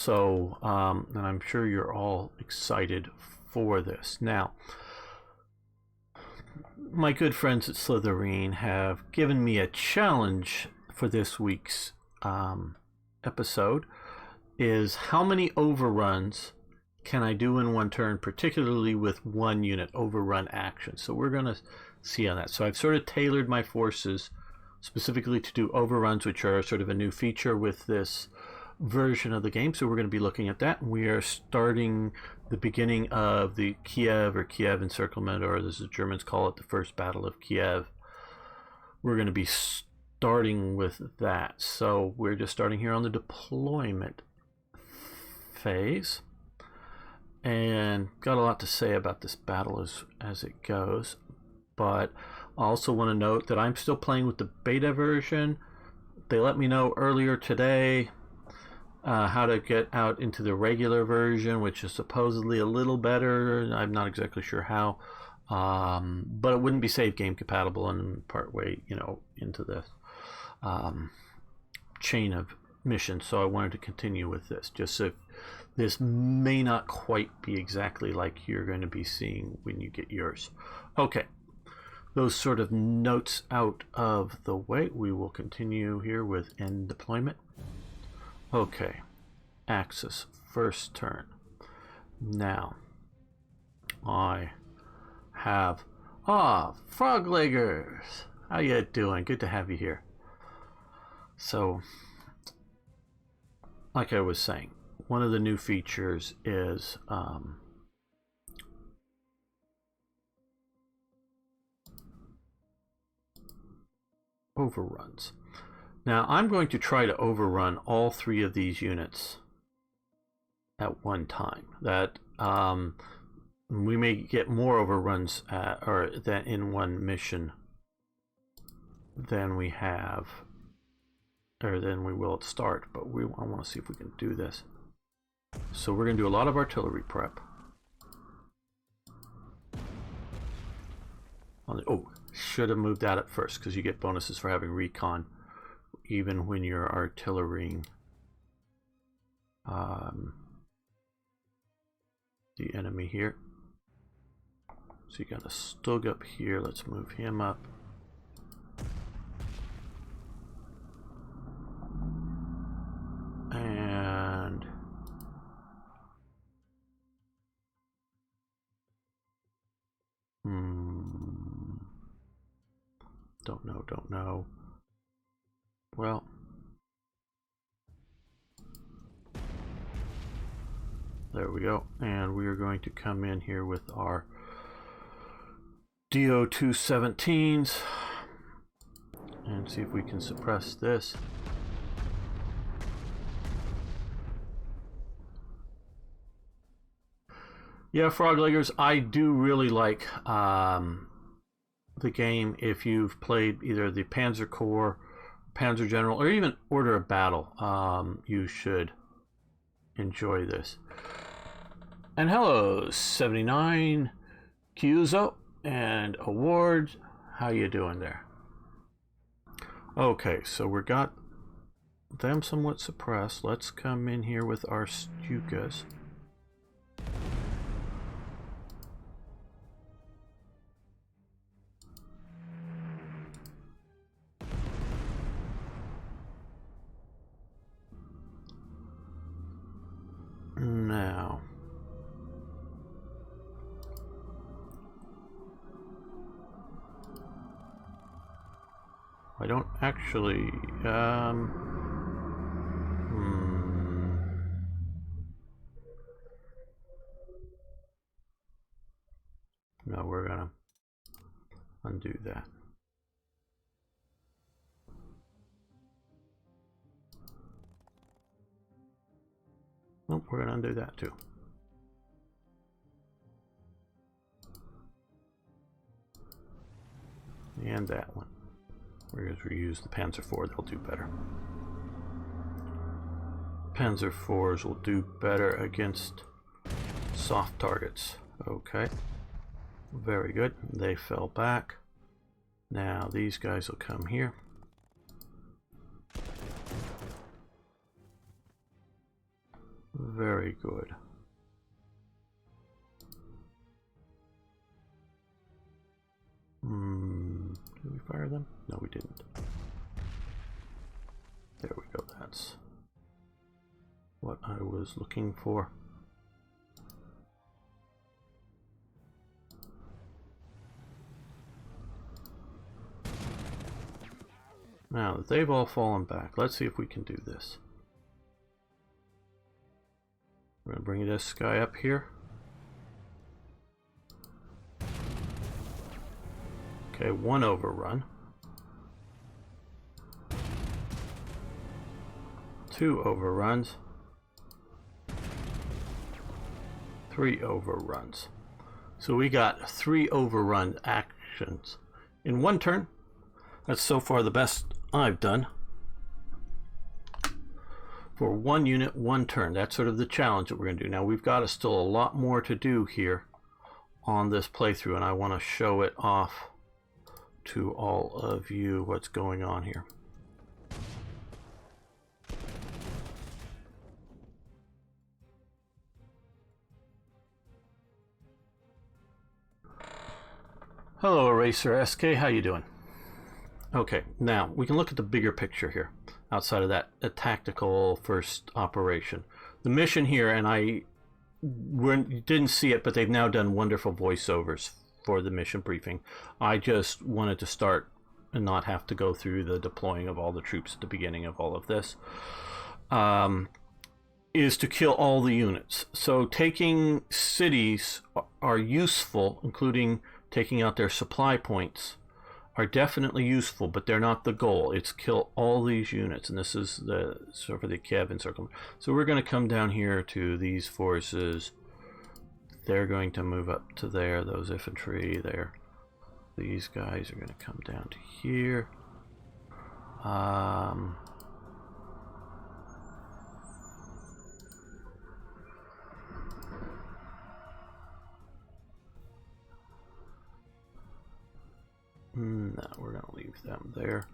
So, and I'm sure you're all excited for this. Now, my good friends at Slytherin have given me a challenge for this week's episode, is how many overruns can I do in one turn, particularly with one unit overrun action. So we're going to see on that. So I've sort of tailored my forces specifically to do overruns, which are sort of a new feature with this version of the game. So we're going to be looking at that. We are starting the beginning of the Kiev or Kiev Encirclement, or as the Germans call it, the First Battle of Kiev. We're going to be starting with that. So we're just starting here on the deployment phase, and got a lot to say about this battle as it goes. But I also want to note that I'm still playing with the beta version. They let me know earlier today how to get out into the regular version, which is supposedly a little better. I'm not exactly sure how, but it wouldn't be save game compatible and part way, into the chain of missions. So I wanted to continue with this, just so this may not quite be exactly like you're going to be seeing when you get yours. Okay, those sort of notes out of the way, we will continue here with end deployment. Okay, Axis, first turn. Now, I have, Frogleggers! How you doing? Good to have you here. So, like I was saying, one of the new features is overruns. Now I'm going to try to overrun all three of these units at one time. That we may get more overruns or than in one mission than we have, or than we will at start. But I want to see if we can do this. So we're going to do a lot of artillery prep. Oh, should have moved that at first, because you get bonuses for having recon even when you're artillerying the enemy here. So you got a Stug up here. Let's move him up. And don't know. Well, there we go. And we are going to come in here with our DO-217s and see if we can suppress this. Yeah, Frogleggers, I do really like the game. If you've played either the Panzer Corps, Panzer General, or even Order of Battle, you should enjoy this. And hello, 79 Kyuzo and Awards. How you doing there? Okay, so we got them somewhat suppressed. Let's come in here with our Stukas. Now, I don't actually, no, we're gonna undo that. Nope, we're gonna undo that too. And that one. We're going to reuse the Panzer IV, they'll do better. Panzer IVs will do better against soft targets. Okay. Very good. They fell back. Now these guys will come here. Very good. Did we fire them? No, we didn't. There we go. That's what I was looking for. Now that they've all fallen back, let's see if we can do this. We're going to bring this guy up here. Okay, 1 overrun. 2 overruns. 3 overruns. So we got 3 overrun actions in 1 turn. That's so far the best I've done. For 1 unit, 1 turn. That's sort of the challenge that we're going to do. Now we've got still a lot more to do here on this playthrough, and I want to show it off to all of you what's going on here. Hello Eraser SK, how you doing? Okay, now we can look at the bigger picture here outside of that tactical first operation. The mission here, and I didn't see it, but they've now done wonderful voiceovers for the mission briefing. I just wanted to start and not have to go through the deploying of all the troops at the beginning of all of this. Is to kill all the units. So taking cities are useful, including taking out their supply points, are definitely useful, but they're not the goal. It's kill all these units, and this is the sort of the Kiev Encirclement. So we're going to come down here to these forces. They're going to move up to there, those infantry there. These guys are going to come down to here. No, we're going to leave them there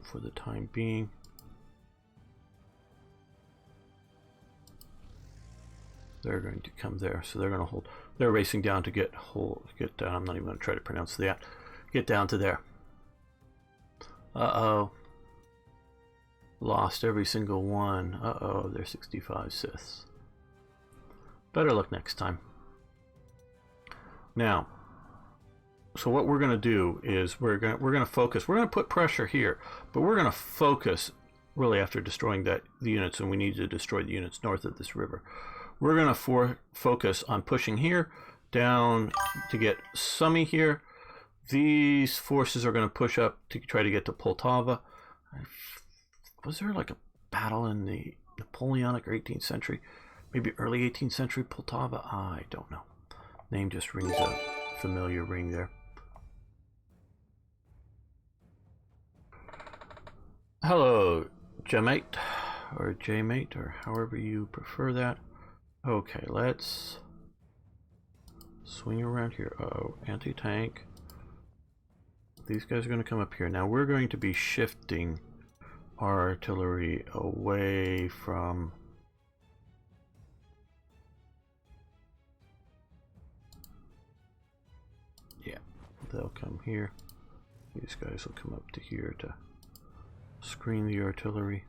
for the time being. They're going to come there, so they're going to hold. They're racing down to get down. I'm not even going to try to pronounce that. Get down to there. Uh-oh. Lost every single one. Uh-oh, they're 65 Siths. Better luck next time. Now, so what we're going to do is we're going to focus. We're going to put pressure here, but we're going to focus really after destroying the units, and we need to destroy the units north of this river. We're going to focus on pushing here down to get Sumy here. These forces are going to push up to try to get to Poltava. Was there like a battle in the Napoleonic or 18th century? Maybe early 18th century Poltava? I don't know. Name just rings a familiar ring there. Hello, Jmate, or Jmate, or however you prefer that. Okay, let's swing around here. Oh, anti-tank. These guys are going to come up here. Now we're going to be shifting our artillery away from... Yeah, they'll come here. These guys will come up to here to screen the artillery.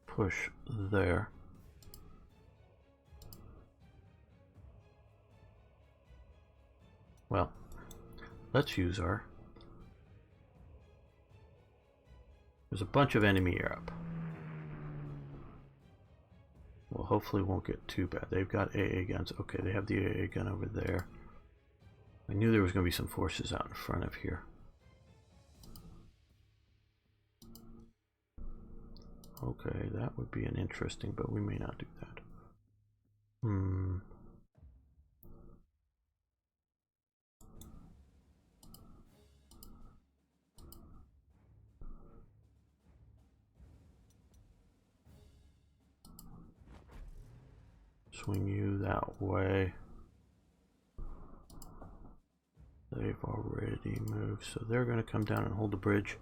Push there. Well, let's use our... There's a bunch of enemy up. Well, hopefully it won't get too bad. They've got AA guns. Okay, they have the AA gun over there. I knew there was going to be some forces out in front of here. Okay, that would be an interesting, but we may not do that. Swing you that way. They've already moved, so they're going to come down and hold the bridge.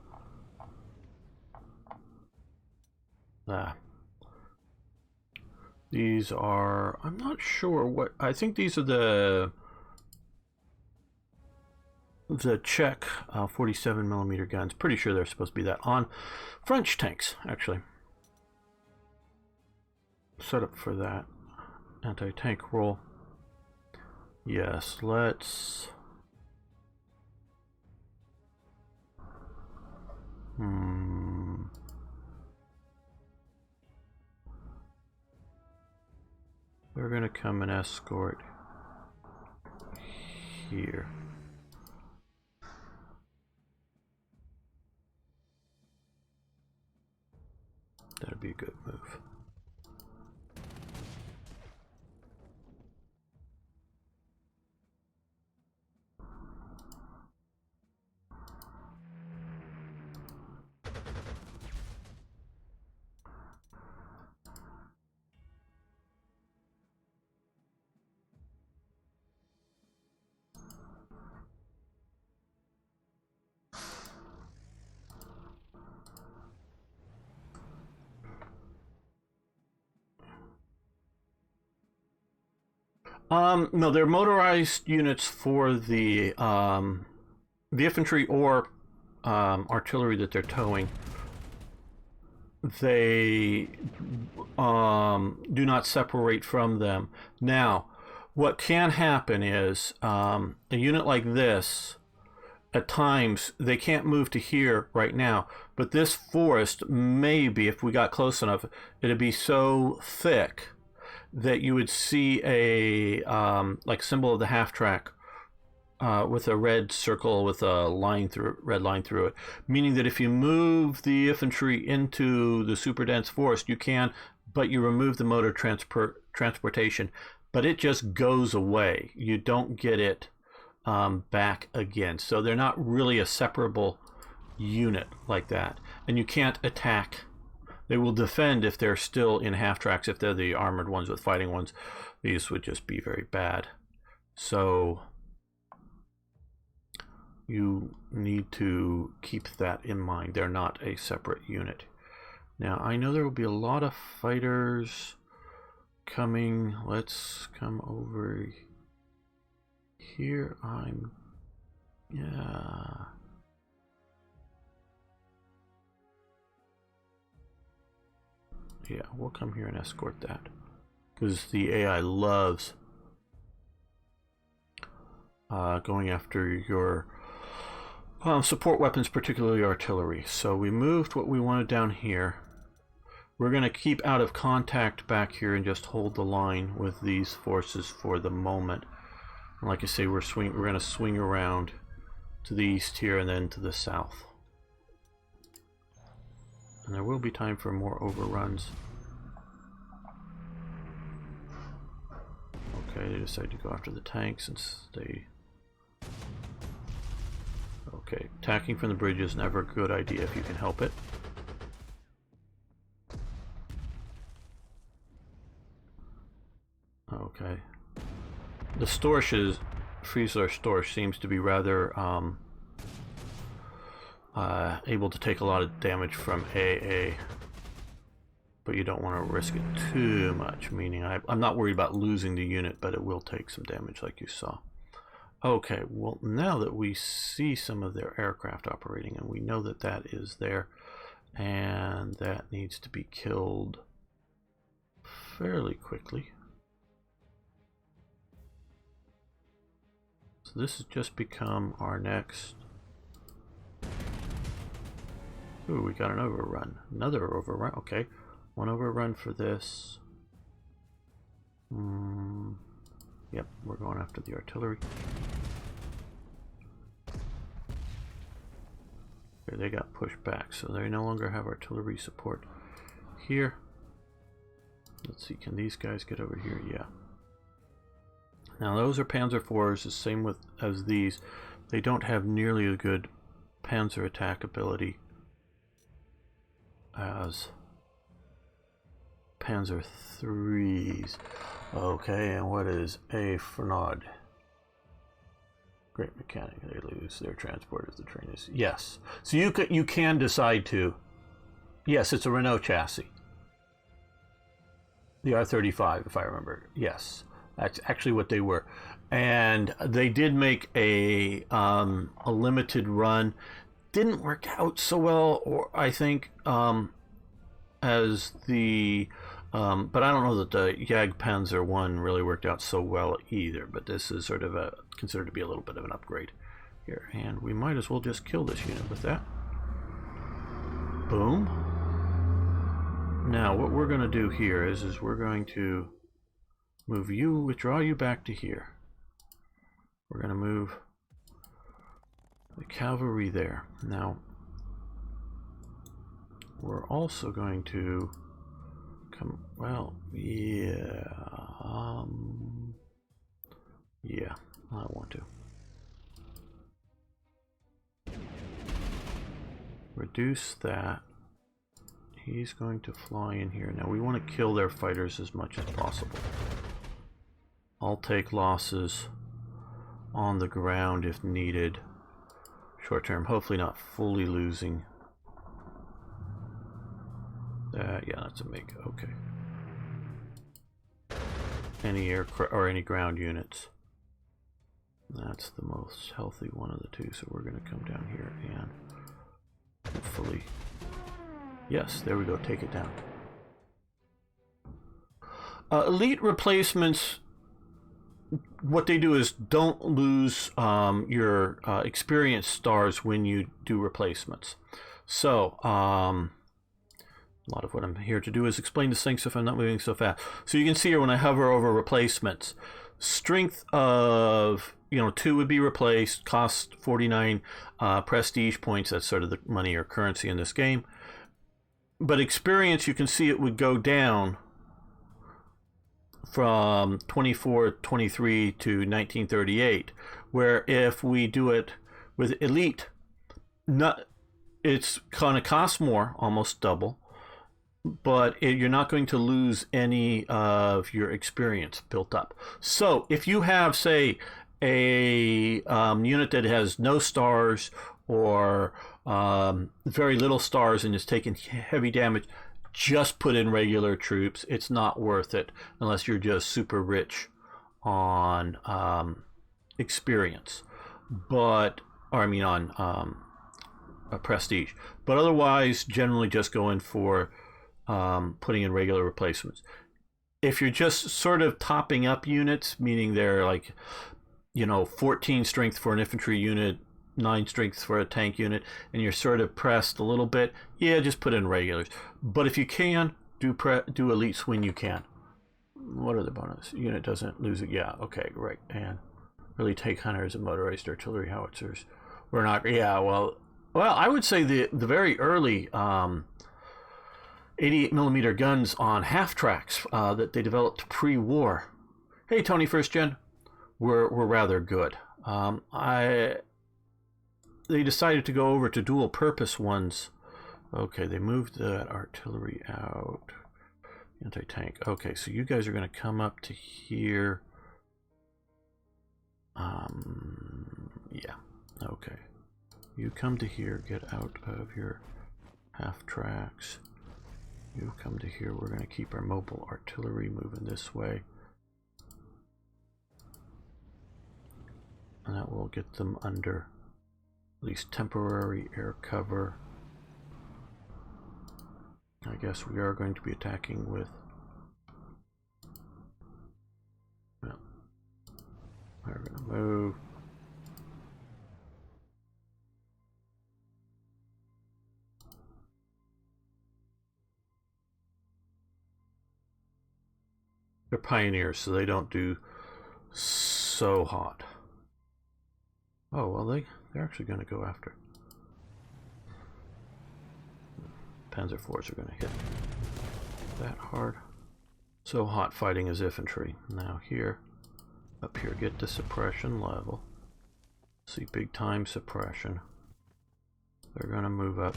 These are, I'm not sure what, I think these are the Czech 47mm guns. Pretty sure they're supposed to be that on French tanks, actually. Set up for that anti-tank roll. Yes, let's... We're going to come and escort here. That'd be a good move. No, they're motorized units for the infantry or artillery that they're towing. They do not separate from them. Now, what can happen is a unit like this, at times, they can't move to here right now, but this forest, maybe, if we got close enough, it'd be so thick that you would see a like symbol of the half track with a red circle with a line through red line through it, meaning that if you move the infantry into the super dense forest, you can, but you remove the motor transportation, but it just goes away. You don't get it back again. So they're not really a separable unit like that, and you can't attack. They will defend if they're still in half tracks. If they're the armored ones with fighting ones, these would just be very bad. So you need to keep that in mind. They're not a separate unit. Now, I know there will be a lot of fighters coming. Let's come over here. Yeah, we'll come here and escort that, because the AI loves going after your support weapons, particularly artillery. So we moved what we wanted down here. We're going to keep out of contact back here and just hold the line with these forces for the moment. And like I say, we're going to swing around to the east here and then to the south. And there will be time for more overruns. Okay, they decide to go after the tanks and stay. Okay, attacking from the bridge is never a good idea if you can help it. Okay. The Storsches, Friesler Storch, seems to be rather able to take a lot of damage from AA, but you don't want to risk it too much, meaning I'm not worried about losing the unit, but it will take some damage like you saw. Okay, well, now that we see some of their aircraft operating, and we know that that is there, and that needs to be killed fairly quickly. So this has just become our next... Ooh, we got an overrun. Another overrun. Okay. One overrun for this. Yep, we're going after the artillery. Okay, they got pushed back, so they no longer have artillery support here. Let's see, can these guys get over here? Yeah. Now those are Panzer IVs, the same as these. They don't have nearly a good panzer attack ability as Panzer IIIs. Okay, and what is a Fernand? Great mechanic. They lose their transport as the train is. Yes. So you can decide to. Yes, it's a Renault chassis. The R-35, if I remember. Yes, that's actually what they were. And they did make a limited run. Didn't work out so well, or I think, as the but I don't know that the Jagdpanzer 1 really worked out so well either. But this is sort of considered to be a little bit of an upgrade here, and we might as well just kill this unit with that. Boom. Now what we're going to do here is we're going to move you, withdraw you back to here. We're going to move the cavalry there. Now we're also going to come, well, yeah, yeah, I want to reduce that. He's going to fly in here. Now we want to kill their fighters as much as possible. I'll take losses on the ground if needed. Short term, hopefully not fully losing. Yeah, that's a MiG. Okay. Any aircraft or any ground units. That's the most healthy one of the two. So we're going to come down here and hopefully. Yes, there we go. Take it down. Elite replacements, what they do is don't lose your experience stars when you do replacements. So, a lot of what I'm here to do is explain this thing so if I'm not moving so fast. So you can see here when I hover over replacements, strength of 2 would be replaced, cost 49 prestige points. That's sort of the money or currency in this game. But experience, you can see it would go down from 2423 to 1938, where if we do it with elite, it's going to cost more, almost double, but you're not going to lose any of your experience built up. So if you have, say, a unit that has no stars or very little stars and is taking heavy damage, just put in regular troops. It's not worth it unless you're just super rich on experience, on prestige. But otherwise, generally just go in for putting in regular replacements. If you're just sort of topping up units, meaning they're like 14 strength for an infantry unit, 9 strength for a tank unit, and you're sort of pressed a little bit, yeah, just put in regulars. But if you can, do elites when you can. What are the bonus? Unit doesn't lose it. Yeah, okay, right. And really take hunters and motorized artillery howitzers. We're not, yeah, well, I would say the very early 88 millimeter guns on half tracks that they developed pre-war. Hey, Tony First Gen, were rather good. They decided to go over to dual purpose ones. Okay, they moved that artillery out. Anti-tank. Okay, so you guys are going to come up to here. Yeah. Okay. You come to here, get out of your half tracks. You come to here. We're going to keep our mobile artillery moving this way. And that will get them under at least temporary air cover. I guess we are going to be attacking with, well, we're going to move. They're pioneers, so they don't do so hot. Oh, well, they're actually going to go after. Panzer Corps are going to hit that hard. So hot fighting as infantry. Now here, up here, get the suppression level. See big time suppression. They're going to move up.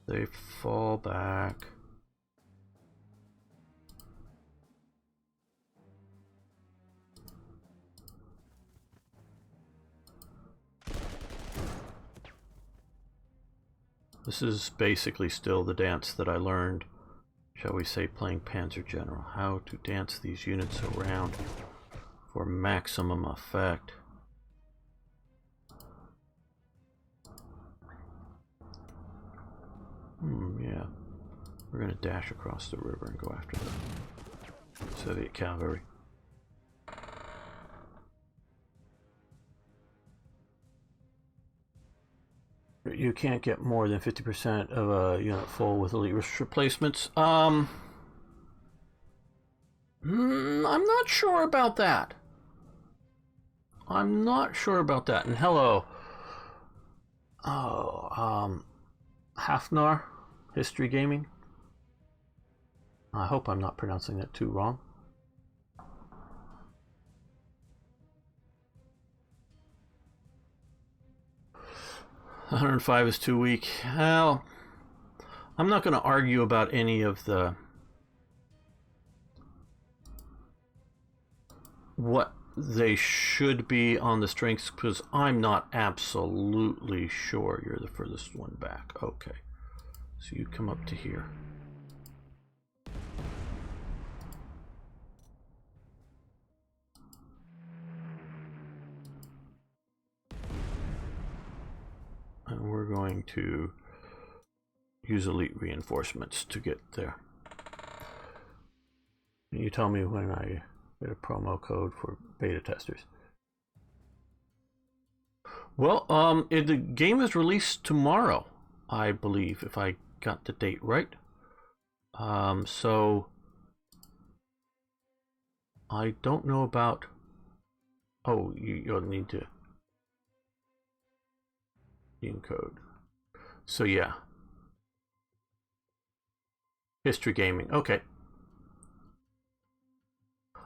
They fall back. This is basically still the dance that I learned shall we say, playing Panzer General. How to dance these units around for maximum effect. Yeah. We're going to dash across the river and go after the Soviet cavalry. You can't get more than 50% of a unit full with elite replacements. I'm not sure about that. I'm not sure about that. And hello. Oh, Hafnar, History Gaming. I hope I'm not pronouncing that too wrong. $105 is too weak. Well, I'm not going to argue about any of the what they should be on the strengths, because I'm not absolutely sure. You're the furthest one back. Okay, so you come up to here. And we're going to use elite reinforcements to get there. Can you tell me when I get a promo code for beta testers? Well, the game is released tomorrow, I believe, if I got the date right. So I don't know about. Oh, you'll need to encode. So yeah, History Gaming. Okay.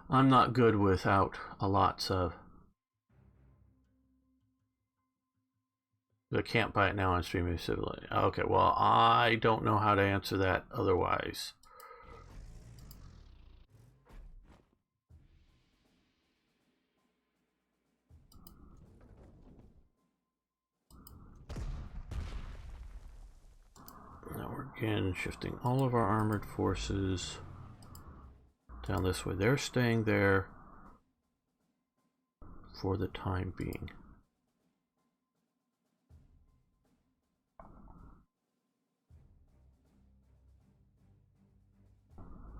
I'm not good without a lots of. I can't buy it now on streaming civility. Okay, well, I don't know how to answer that otherwise. Now we're again shifting all of our armored forces down this way. They're staying there for the time being.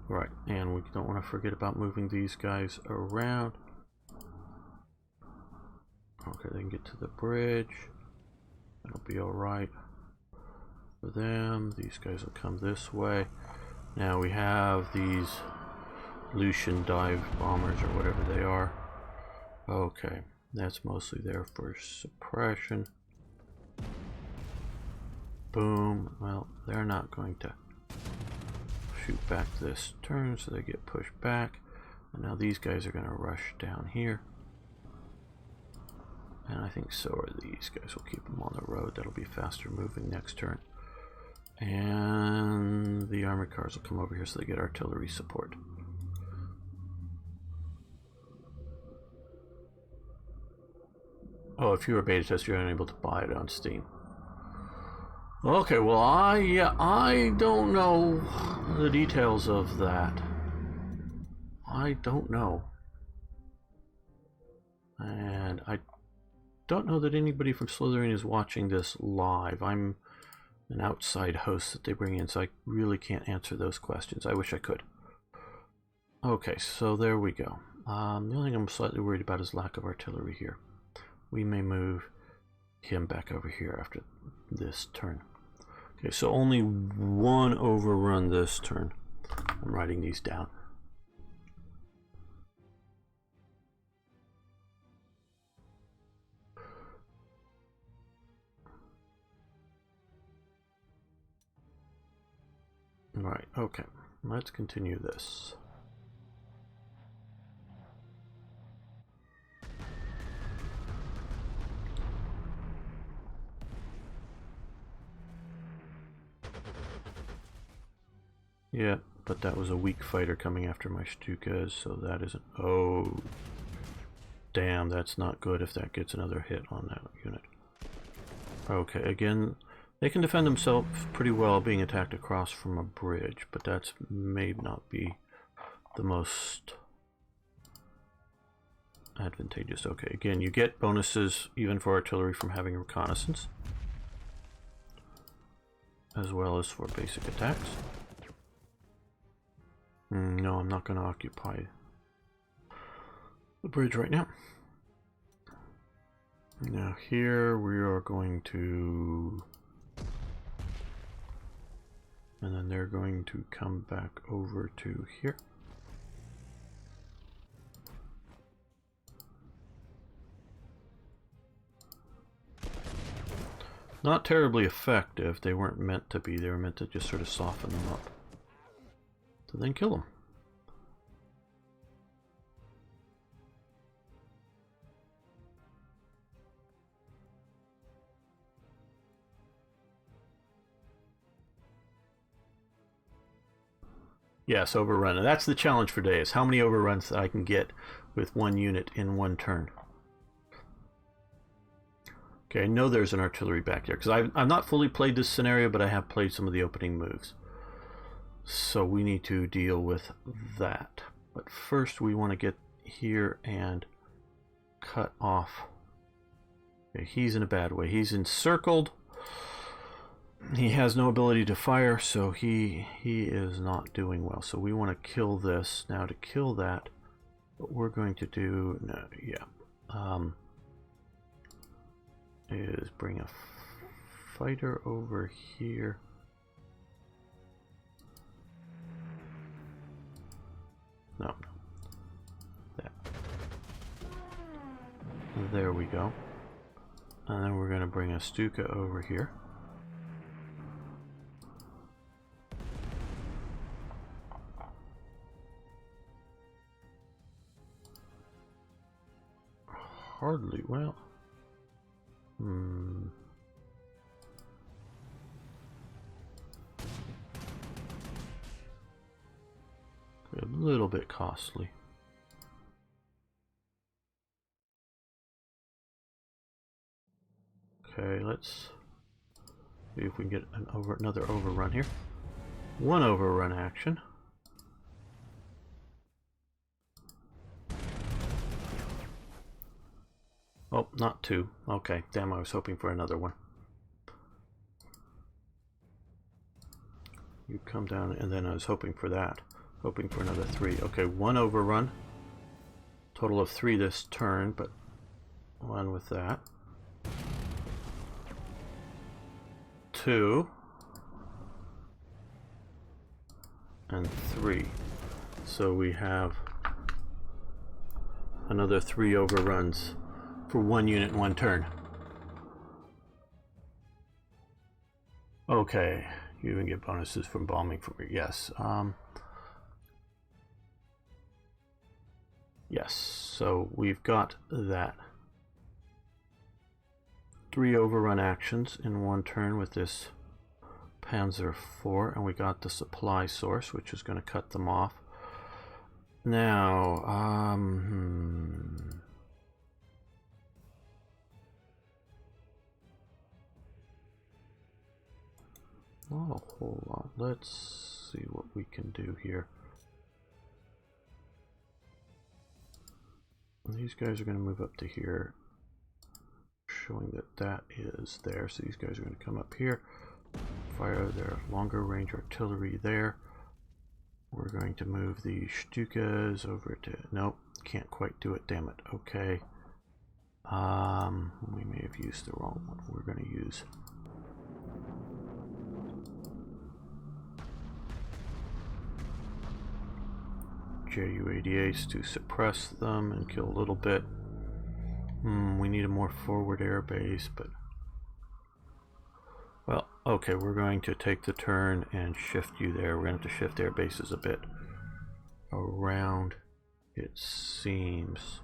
Right, and we don't want to forget about moving these guys around. Okay, they can get to the bridge. That'll be alright for them. These guys will come this way. Now we have these Lucian dive bombers or whatever they are. Okay, that's mostly there for suppression. Boom. Well, they're not going to shoot back this turn, so they get pushed back. And now these guys are going to rush down here. And I think so are these guys. We'll keep them on the road. That'll be faster moving next turn. And the armored cars will come over here so they get artillery support. Oh, if you're a beta tester, you're unable to buy it on Steam. Okay, well, I don't know the details of that. I don't know. And I don't know that anybody from Slytherin is watching this live. I'm an outside host that they bring in, so I really can't answer those questions. I wish I could. Okay, so there we go. The only thing I'm slightly worried about is lack of artillery here. We may move him back over here after this turn. Okay, so only one overrun this turn. I'm writing these down. Right, okay. Let's continue this. Yeah, but that was a weak fighter coming after my Stukas, so that isn't... Oh, damn, that's not good if that gets another hit on that unit. Okay, again, They can defend themselves pretty well being attacked across from a bridge, but that may not be the most advantageous. Okay, again, you get bonuses even for artillery from having reconnaissance, as well as for basic attacks. No, I'm not going to occupy the bridge right now. Now here we are going to... and then they're going to come back over to here. Not terribly effective. They weren't meant to be. They were meant to just sort of soften them up. So then kill them. Yes, overrun. And that's the challenge for today, is how many overruns I can get with one unit in one turn. Okay, I know there's an artillery back there, because I've not fully played this scenario, but I have played some of the opening moves. So we need to deal with that. But first we want to get here and cut off. Okay, he's in a bad way. He's encircled. He has no ability to fire, so he is not doing well. So we want to kill this. Now to kill that, what we're going to do, is bring a fighter over here. No. That. There we go. And then we're going to bring a Stuka over here. Hardly, well. A little bit costly. Okay, let's see if we can get another overrun here. One overrun action. Oh, not two. Okay, damn, I was hoping for another one. You come down, and then I was hoping for that. Hoping for another 3. Okay, 1 overrun. Total of 3 this turn, but 1 with that. 2. And 3. So we have another 3 overruns for 1 unit in 1 turn. Okay, you even get bonuses from bombing from here. Yes. Yes, so we've got that. 3 overrun actions in 1 turn with this Panzer IV, and we got the supply source, which is going to cut them off. Now, not a whole lot. Let's see what we can do here. These guys are going to move up to here, showing that that is there. So these guys are going to come up here, fire their longer range artillery there. We're going to move the Stukas over to... Nope, can't quite do it, damn it. Okay. We may have used the wrong one. We're going to use... Ju-88s to suppress them and kill a little bit. We need a more forward air base, but... Well, okay, we're going to take the turn and shift you there. We're going to have to shift air bases a bit around, it seems.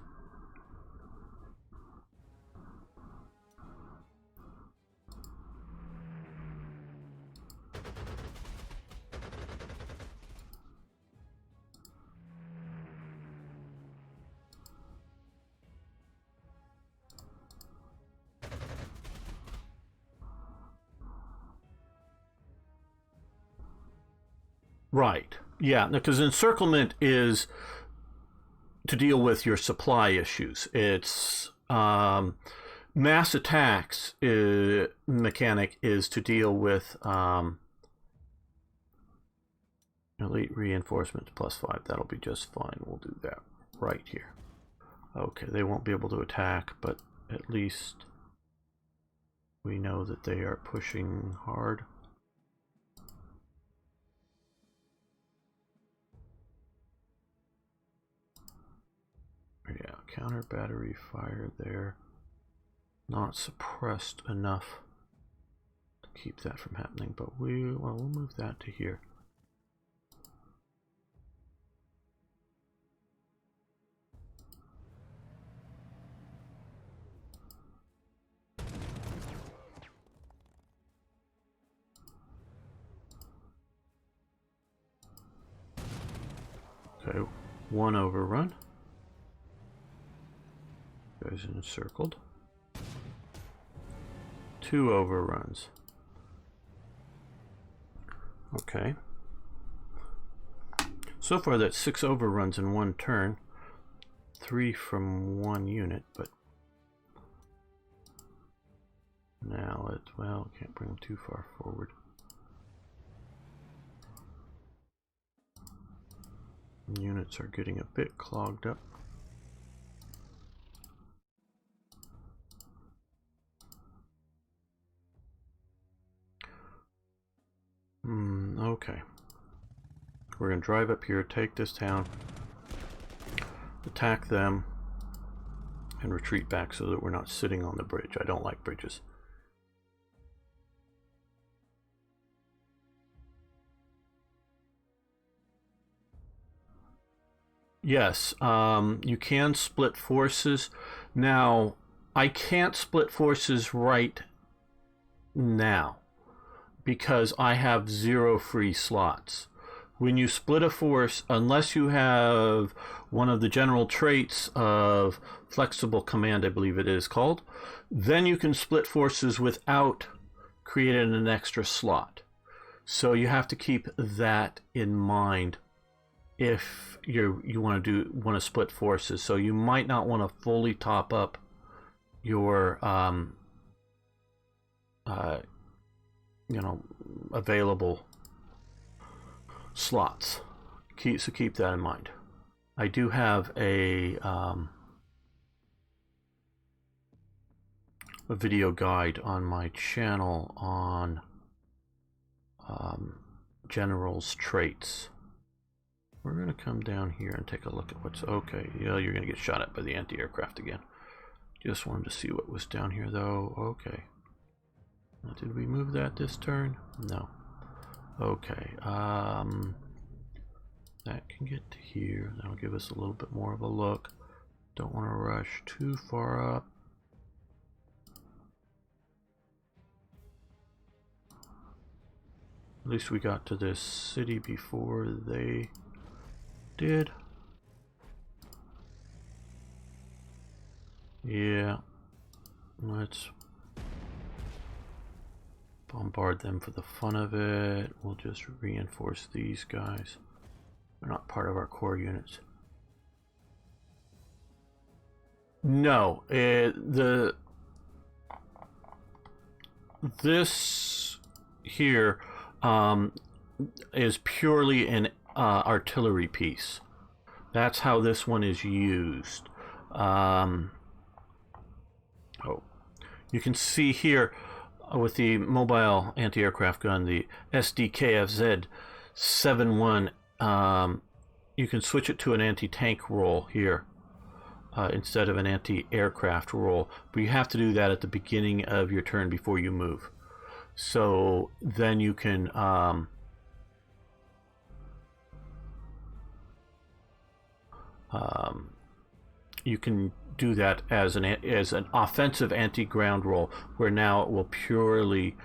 Right. Yeah, because encirclement is to deal with your supply issues. It's mass attacks mechanic is to deal with elite reinforcements +5. That'll be just fine. We'll do that right here. Okay, they won't be able to attack, but at least we know that they are pushing hard. Yeah, counter battery fire there. Not suppressed enough to keep that from happening, but we'll move that to here. Okay, 1 overrun. Goes encircled. 2 overruns. Okay. So far that's 6 overruns in 1 turn. 3 from 1 unit, but now well, can't bring them too far forward. Units are getting a bit clogged up. Okay. We're going to drive up here, take this town, attack them, and retreat back so that we're not sitting on the bridge. I don't like bridges. Yes, you can split forces. Now, I can't split forces right now because I have 0 free slots. When you split a force, unless you have one of the general traits of flexible command, I believe it is called, then you can split forces without creating an extra slot. So you have to keep that in mind if you want to split forces. So you might not want to fully top up your available slots. So keep that in mind. I do have a video guide on my channel on generals' traits. We're going to come down here and take a look at what's okay. Yeah, you're going to get shot at by the anti-aircraft again. Just wanted to see what was down here though. Okay. Did we move that this turn? No. Okay. That can get to here. That'll give us a little bit more of a look. Don't want to rush too far up. At least we got to this city before they did. Yeah. Let's bombard them for the fun of it. We'll just reinforce these guys. They're not part of our core units. No, this here is purely an artillery piece. That's how this one is used. You can see here with the mobile anti-aircraft gun, the SDKFZ 71. You can switch it to an anti-tank roll here instead of an anti-aircraft roll, but you have to do that at the beginning of your turn before you move. So then you can do that as an offensive anti-ground roll, where now it will purely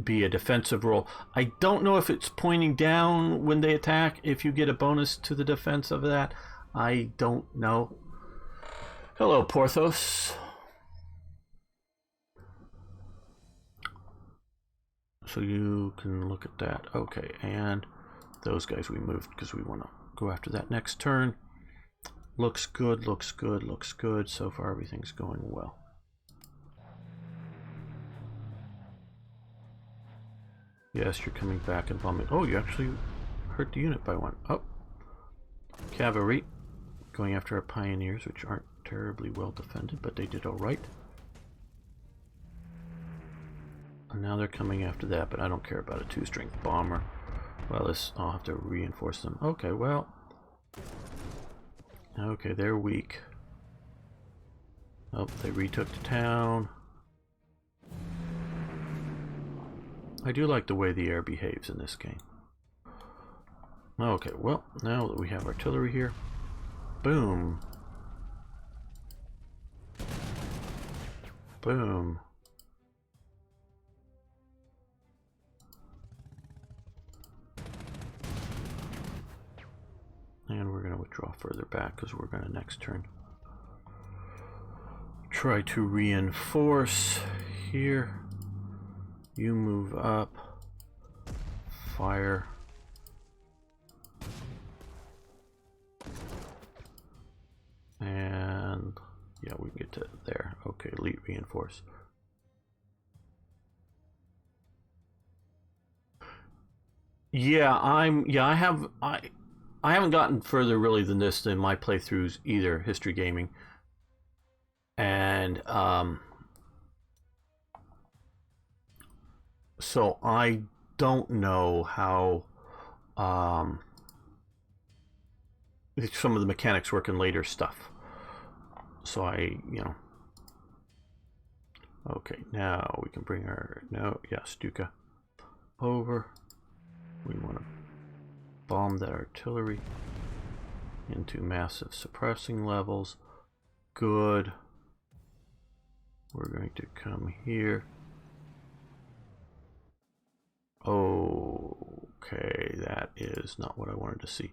be a defensive roll. I don't know if it's pointing down when they attack, if you get a bonus to the defense of that. I don't know. Hello, Porthos. So you can look at that. Okay, and Those guys we moved because we want to go after that next turn. Looks good, looks good, looks good. So far everything's going well. Yes, you're coming back and bombing. Oh, you actually hurt the unit by one. Oh, cavalry going after our pioneers, which aren't terribly well defended, but they did all right. And now they're coming after that, but I don't care about a 2-strength bomber. Well, I'll have to reinforce them. Okay, well. Okay, they're weak. Oh, they retook the town. I do like the way the air behaves in this game. Okay, well, now that we have artillery here. Boom. Boom. And we're going to withdraw further back because we're going to next turn try to reinforce here. You move up. Fire. And yeah, we can get to there. Okay, elite reinforce. Yeah, I haven't gotten further really than this in my playthroughs either, History Gaming. And so I don't know how some of the mechanics work in later stuff. So okay, now we can bring our, Stuka over. We want to bomb that artillery into massive suppressing levels. Good. We're going to come here. Okay, that is not what I wanted to see.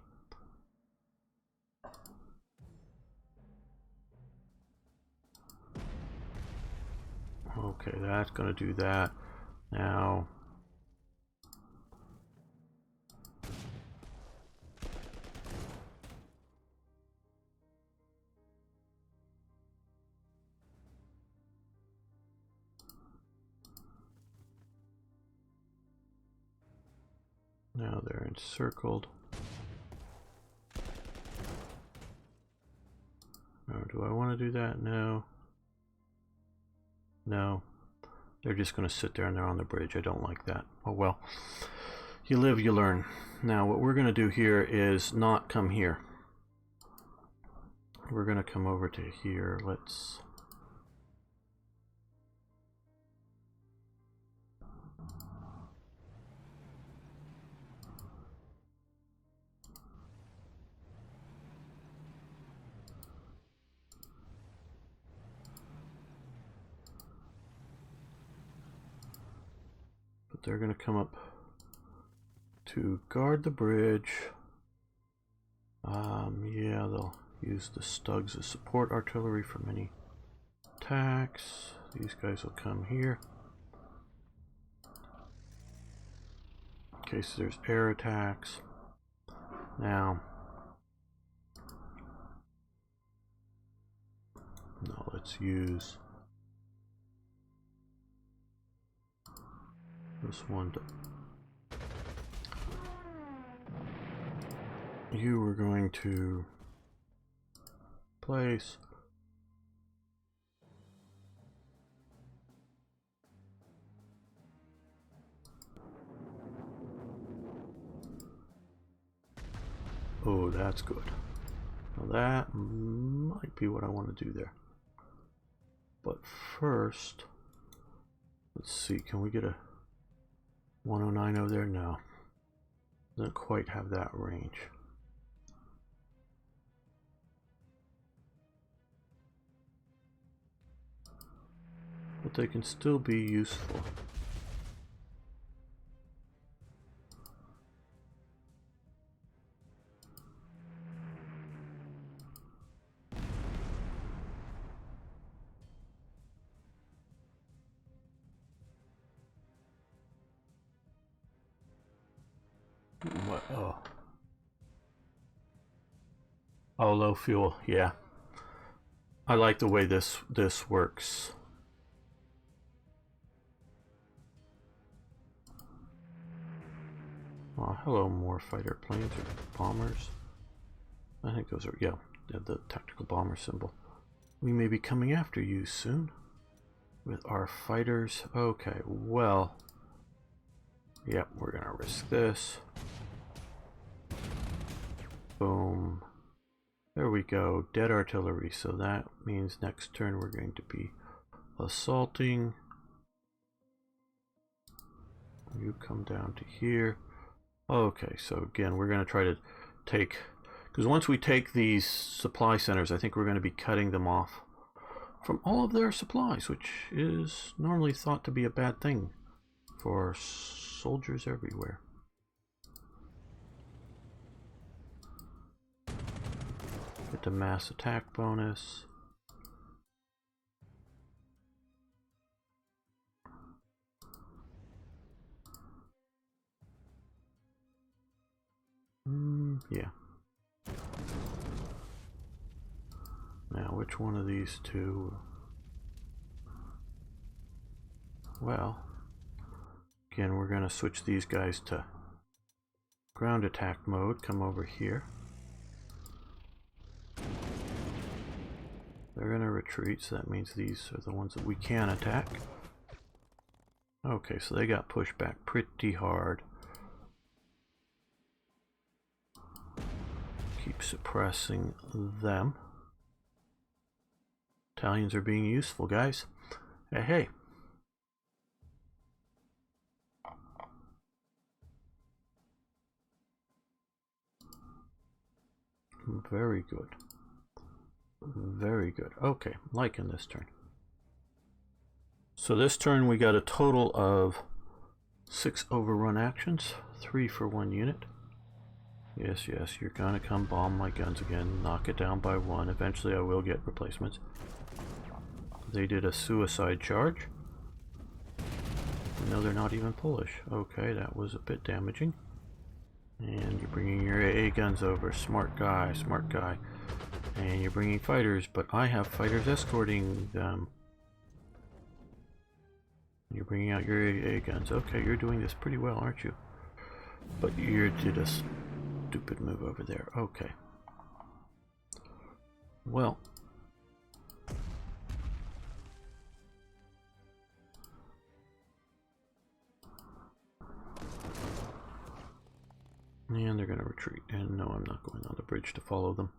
Okay, that's going to do that. Now, they're encircled. Oh, do I want to do that? No. No. They're just going to sit there and they're on the bridge. I don't like that. Oh well. You live, you learn. Now what we're going to do here is not come here. We're going to come over to here. Let's... But they're going to come up to guard the bridge. Yeah, they'll use the Stugs as support artillery from any attacks. These guys will come here in case there's air attacks. Now, no, let's use this one to... You were going to place. Oh, that's good. Now that might be what I want to do there. But first, let's see, can we get a 109 over there? No. Doesn't quite have that range. But they can still be useful. Oh. Oh, low fuel. Yeah. I like the way this works. Oh, hello, more fighter planes or bombers. I think those are, yeah, the tactical bomber symbol. We may be coming after you soon with our fighters. Okay, well, yep, we're gonna risk this. Boom. There we go, dead artillery. So that means next turn we're going to be assaulting. You come down to here. Okay, so again, we're going to try to take, because once we take these supply centers, I think we're going to be cutting them off from all of their supplies, which is normally thought to be a bad thing for soldiers everywhere. Get the mass attack bonus. Yeah. Now, which one of these two? Well, again, we're going to switch these guys to ground attack mode. Come over here. They're going to retreat, so that means these are the ones that we can attack. Okay, so they got pushed back pretty hard. Keep suppressing them. Italians are being useful, guys. Hey, hey. Very good. Very good. Okay, liking this turn. So this turn we got a total of 6 overrun actions, 3 for 1 unit. Yes, yes, you're gonna come bomb my guns again, knock it down by 1. Eventually I will get replacements. They did a suicide charge. No, they're not even Polish. Okay, that was a bit damaging. And you're bringing your AA guns over. Smart guy, smart guy. And you're bringing fighters, but I have fighters escorting them. You're bringing out your AA guns. Okay, you're doing this pretty well, aren't you? But you did a stupid move over there. Okay. Well. And they're going to retreat. And no, I'm not going on the bridge to follow them.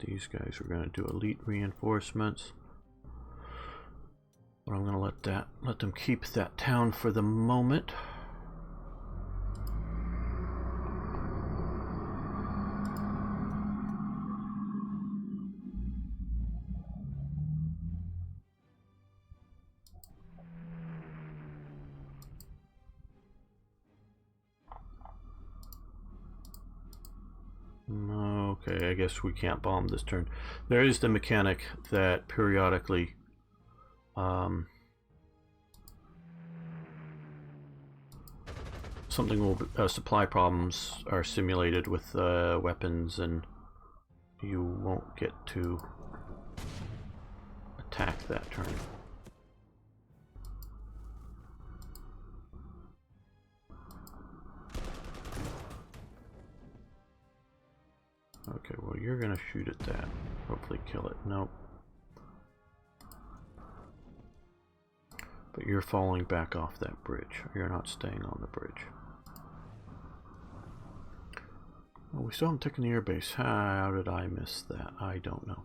These guys are going to do elite reinforcements. But I'm going to let them keep that town for the moment. Okay, I guess we can't bomb this turn. There is the mechanic that periodically something will supply problems are simulated with weapons, and you won't get to attack that turn. Okay, well, you're gonna shoot at that. Hopefully kill it. Nope. But you're falling back off that bridge. You're not staying on the bridge. Well, we still haven't taken the airbase. How did I miss that? I don't know.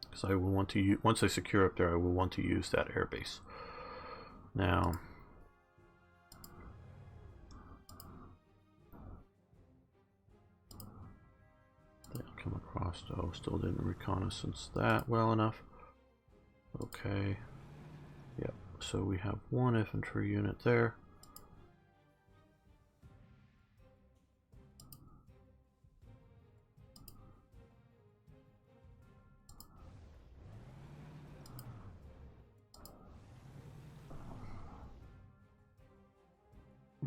Because I will want to use, once I secure up there, I will want to use that airbase. Now, come across. Oh, still didn't reconnaissance that well enough. Okay. Yep. So we have 1 infantry unit there.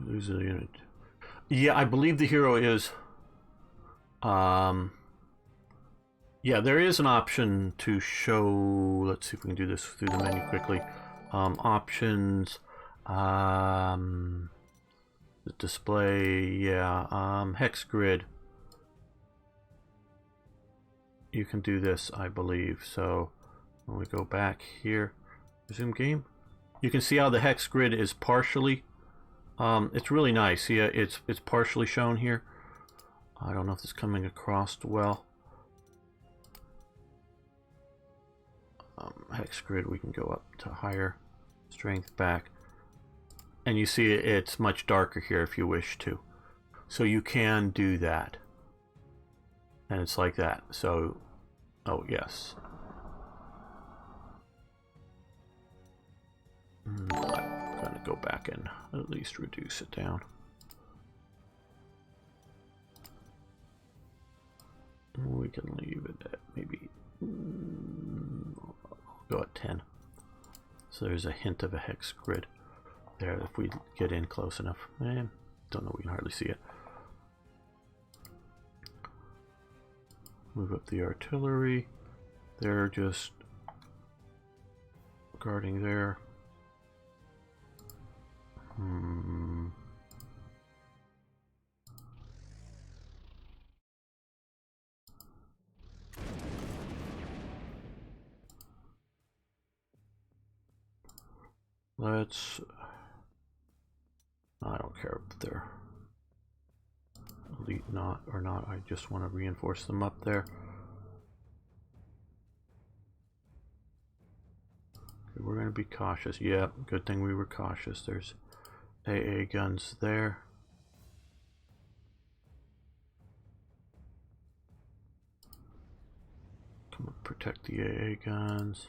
Lose a unit. Yeah, I believe the hero is. Yeah, there is an option to show. Let's see if we can do this through the menu quickly. Options. The display. Yeah. Hex grid. You can do this, I believe. So when we go back here, resume game, you can see how the hex grid is partially. It's really nice. Yeah, it's partially shown here. I don't know if it's coming across well. Hex grid, we can go up to higher strength back, and you see it's much darker here if you wish to. So you can do that, and it's like that. So, oh yes. I'm gonna go back and at least reduce it down. We can leave it at maybe go at 10. So there's a hint of a hex grid there if we get in close enough. Don't know, we can hardly see it. Move up the artillery. They're just guarding there. Let's... I don't care if they're elite or not. I just want to reinforce them up there. Okay, we're going to be cautious. Yeah, good thing we were cautious. There's AA guns there. Come and protect the AA guns.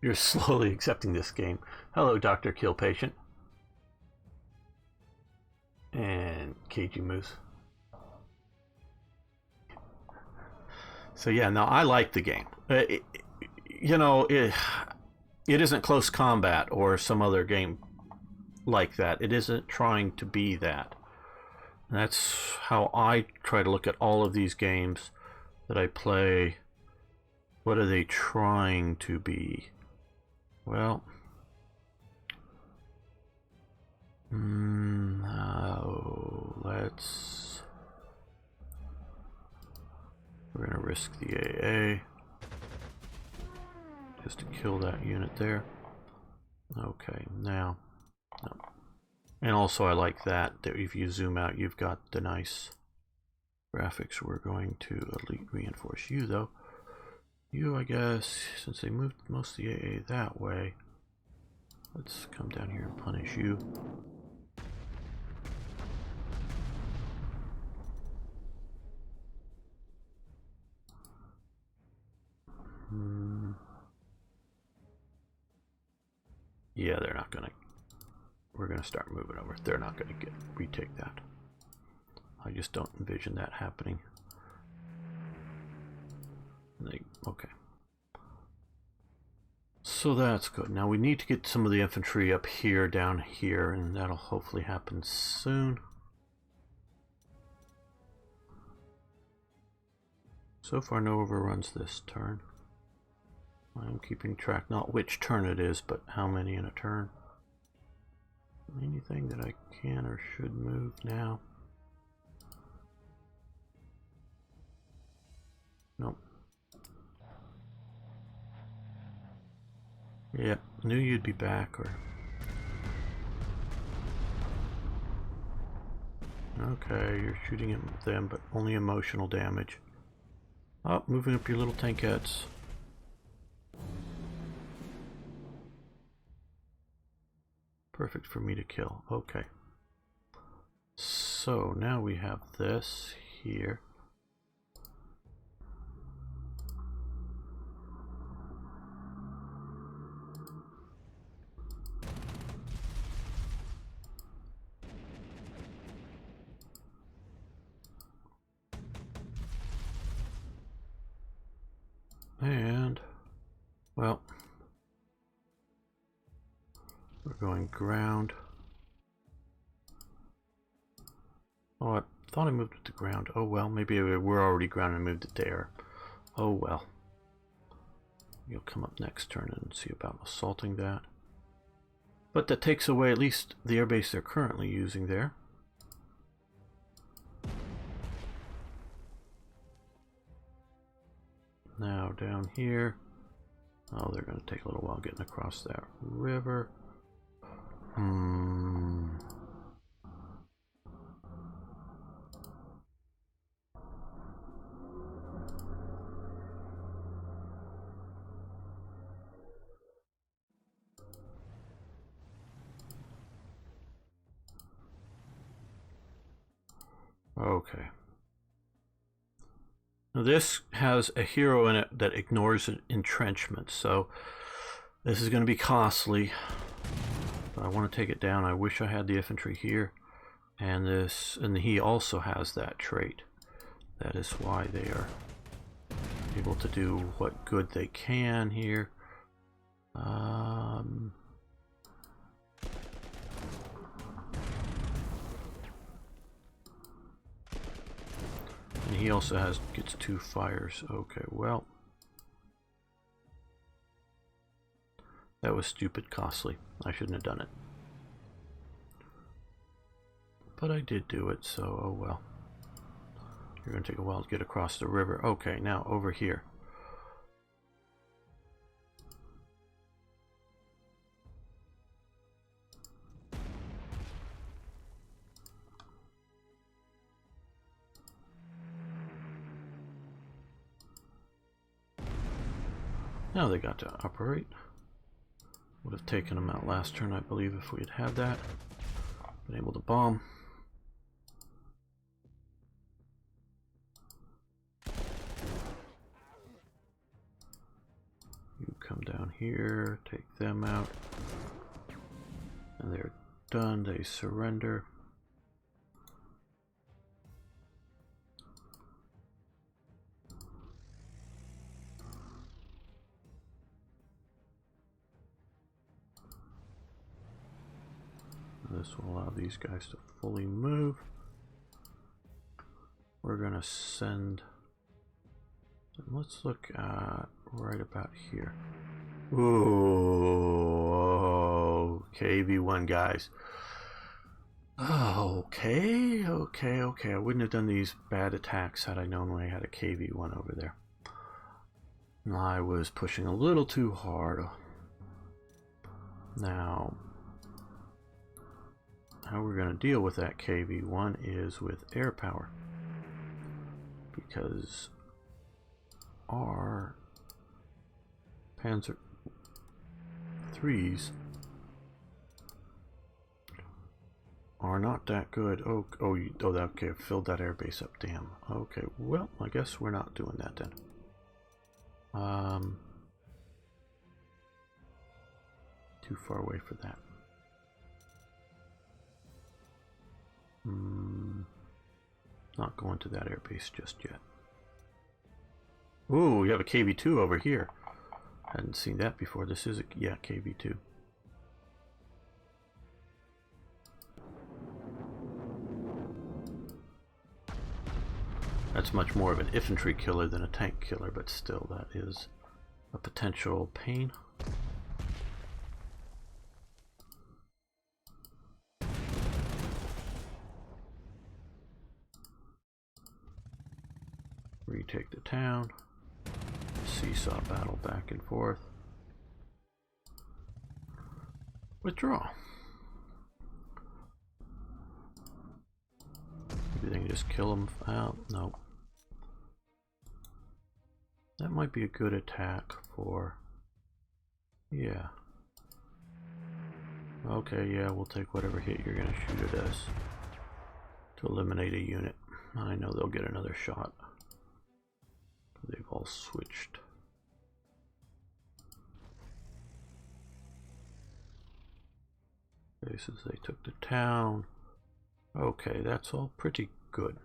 You're slowly accepting this game. Hello, Dr. Kill Patient. And KG Moose. So yeah, no, I like the game. You know, it isn't close combat or some other game like that. It isn't trying to be that. And that's how I try to look at all of these games that I play. What are they trying to be? Well, we're gonna risk the AA just to kill that unit there. Okay, now, no. And also I like that if you zoom out, you've got the nice graphics. We're going to elite reinforce you though. You, I guess, since they moved most of the AA that way, let's come down here and punish you. Yeah, they're not gonna. We're gonna start moving over. They're not gonna retake that. I just don't envision that happening. Okay. So that's good. Now we need to get some of the infantry up here, down here, and that'll hopefully happen soon. So far no overruns this turn. I'm keeping track, not which turn it is, but how many in a turn. Anything that I can or should move now? Nope. Yep, knew you'd be back, or... Okay, you're shooting at them, but only emotional damage. Oh, moving up your little tankettes. Perfect for me to kill. Okay. So now we have this here. And, well, we're going ground. Oh, I thought I moved it to ground. Oh well, maybe we're already ground and moved it to air. Oh well. You'll come up next turn and see about assaulting that. But that takes away at least the airbase they're currently using there. Now down here. Oh, they're going to take a little while getting across that river. Okay. Now this has a hero in it that ignores an entrenchment, so this is going to be costly. But I want to take it down. I wish I had the infantry here, and he also has that trait. That is why they are able to do what good they can here. And he also gets 2 fires. Okay, well, that was stupid costly. I shouldn't have done it. But I did do it, so oh well. You're going to take a while to get across the river. Okay, now over here. Now they got to operate. Would have taken them out last turn, I believe, if we had had that. Been able to bomb. You come down here, take them out. And they're done, they surrender. This will allow these guys to fully move. We're going to send... Let's look at right about here. Ooh, KV1 guys. Oh, okay. I wouldn't have done these bad attacks had I known I had a KV1 over there. I was pushing a little too hard. Now, how we're going to deal with that KV1 is with air power, because our Panzer 3s are not that good. Okay, I've filled that airbase up. Damn. Okay, well, I guess we're not doing that then. Too far away for that. Not going to that airbase just yet. Ooh, we have a KV2 over here. Hadn't seen that before. This is yeah, KV2. That's much more of an infantry killer than a tank killer, but still, that is a potential pain. Retake the town. Seesaw battle back and forth. Withdraw. Maybe they can just kill them out. Nope. That might be a good attack for... Yeah. Okay, yeah, we'll take whatever hit you're going to shoot at us to eliminate a unit. I know they'll get another shot. They've all switched. Bases, they took the town. Okay, that's all pretty good.